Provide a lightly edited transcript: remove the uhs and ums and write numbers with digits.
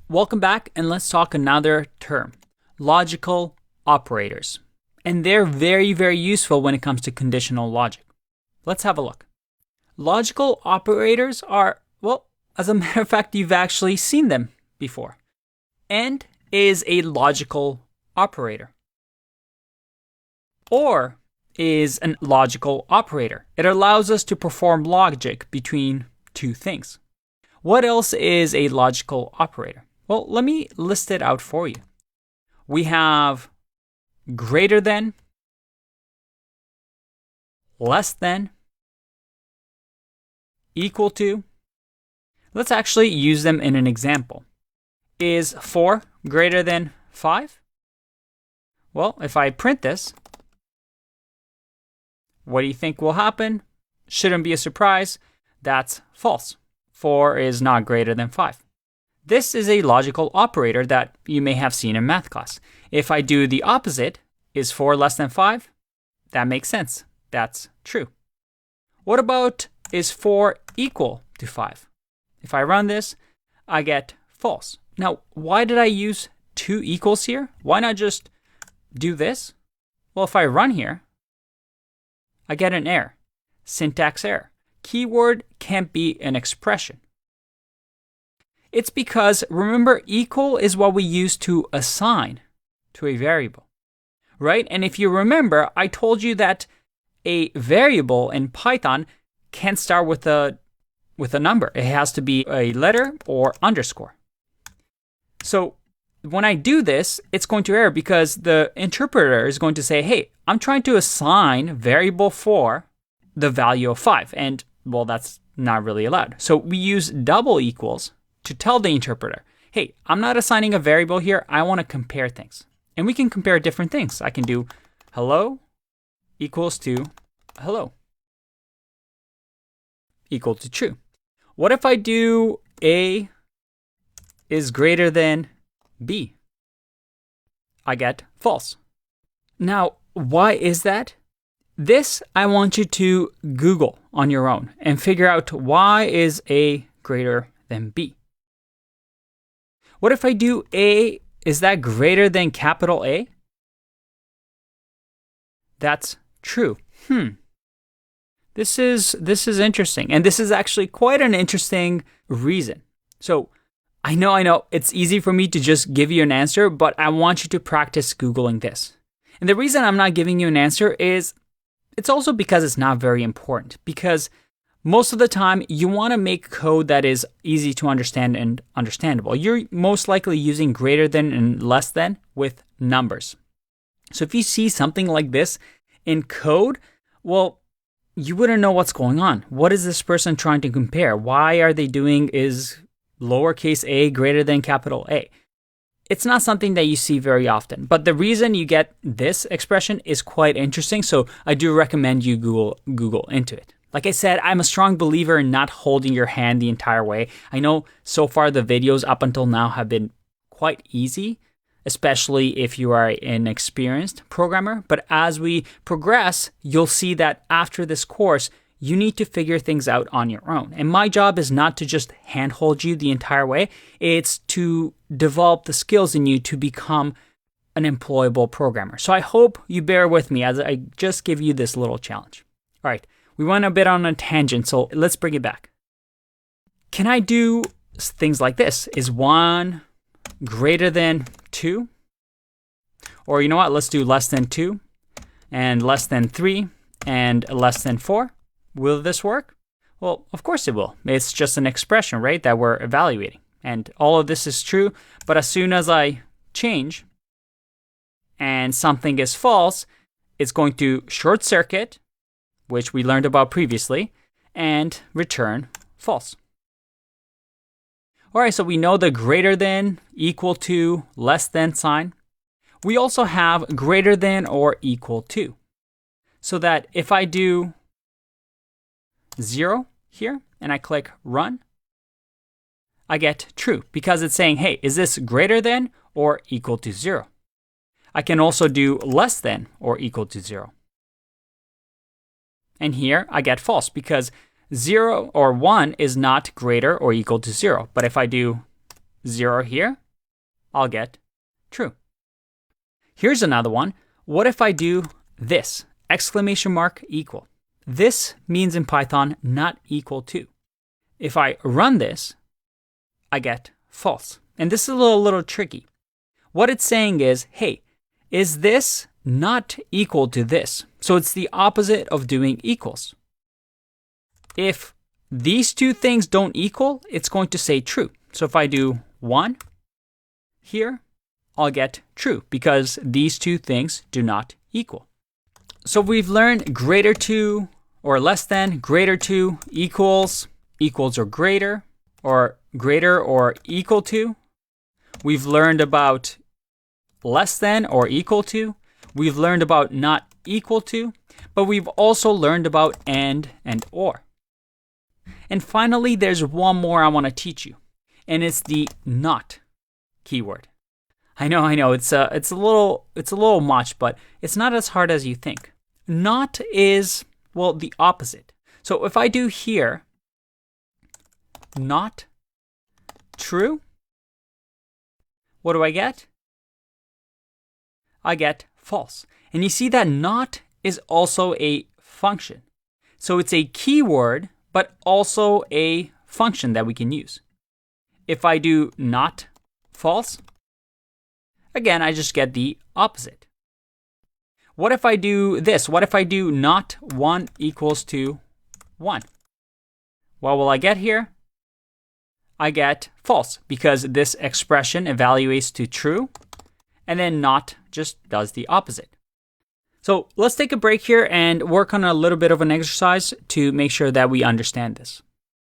Welcome back, and let's talk another term, logical operators. And they're very, very useful when it comes to conditional logic. Let's have a look. Logical operators are, well, as a matter of fact, you've actually seen them before. AND is a logical operator. OR is a logical operator. It allows us to perform logic between two things. What else is a logical operator? Well, let me list it out for you. We have greater than, less than, equal to. Let's actually use them in an example. Is 4 greater than 5? Well, if I print this, what do you think will happen? Shouldn't be a surprise. That's false. 4 is not greater than 5. This is a logical operator that you may have seen in math class. If I do the opposite, is 4 less than 5? That makes sense. That's true. What about is 4 equal to 5? If I run this, I get false. Now, why did I use two equals here? Why not just do this? Well, if I run here, I get an error. Syntax error. Keyword can't be an expression. It's because, remember, equal is what we use to assign to a variable, right? And if you remember, I told you that a variable in Python can't start with a number. It has to be a letter or underscore. So when I do this, it's going to error because the interpreter is going to say, hey, I'm trying to assign variable 4 the value of 5. And, well, that's not really allowed. So we use double equals to tell the interpreter, hey, I'm not assigning a variable here. I want to compare things. And we can compare different things. I can do hello equals to hello equal to true. What if I do A is greater than B? I get false. Now, why is that? This I want you to Google on your own and figure out why is A greater than B. What if I do A, is that greater than capital A? That's true. This is interesting. And this is actually quite an interesting reason. So I know, it's easy for me to just give you an answer, but I want you to practice Googling this. And the reason I'm not giving you an answer is it's also because it's not very important. Because most of the time, you want to make code that is easy to understand and understandable. You're most likely using greater than and less than with numbers. So if you see something like this in code, well, you wouldn't know what's going on. What is this person trying to compare? Why are they doing is lowercase a greater than capital A? It's not something that you see very often. But the reason you get this expression is quite interesting. So I do recommend you Google into it. Like I said, I'm a strong believer in not holding your hand the entire way. I know so far the videos up until now have been quite easy, especially if you are an experienced programmer. But as we progress, you'll see that after this course, you need to figure things out on your own. And my job is not to just handhold you the entire way. It's to develop the skills in you to become an employable programmer. So I hope you bear with me as I just give you this little challenge. All right, we went a bit on a tangent, so let's bring it back. Can I do things like this? Is 1 greater than 2? Or you know what? Let's do less than 2 and less than 3 and less than 4. Will this work? Well, of course it will. It's just an expression, right, that we're evaluating. And all of this is true, but as soon as I change and something is false, it's going to short circuit, which we learned about previously, and return false. All right, so we know the greater than, equal to, less than sign. We also have greater than or equal to. So that if I do 0 here and I click run, I get true because it's saying, hey, is this greater than or equal to 0? I can also do less than or equal to 0. And here I get false because 0 or 1 is not greater or equal to 0. But if I do 0 here, I'll get true. Here's another one. What if I do this? Exclamation mark equal. This means in Python not equal to. If I run this, I get false. And this is a little tricky. What it's saying is, hey, is this not equal to this? So it's the opposite of doing equals. If these two things don't equal, it's going to say true. So if I do 1 here, I'll get true because these two things do not equal. So we've learned greater to or less than, greater to, equals, equals or greater or equal to. We've learned about less than or equal to. We've learned about not equal to, but we've also learned about and or. And finally, there's one more I want to teach you, and it's the not keyword. I know, it's a little much, but it's not as hard as you think. Not is, well, the opposite. So if I do here, not true, what do I get? I get false. And you see that not is also a function. So it's a keyword, but also a function that we can use. If I do not false, again, I just get the opposite. What if I do this? What if I do not 1 equals to 1? What will I get here? I get false because this expression evaluates to true, and then not just does the opposite. So let's take a break here and work on a little bit of an exercise to make sure that we understand this.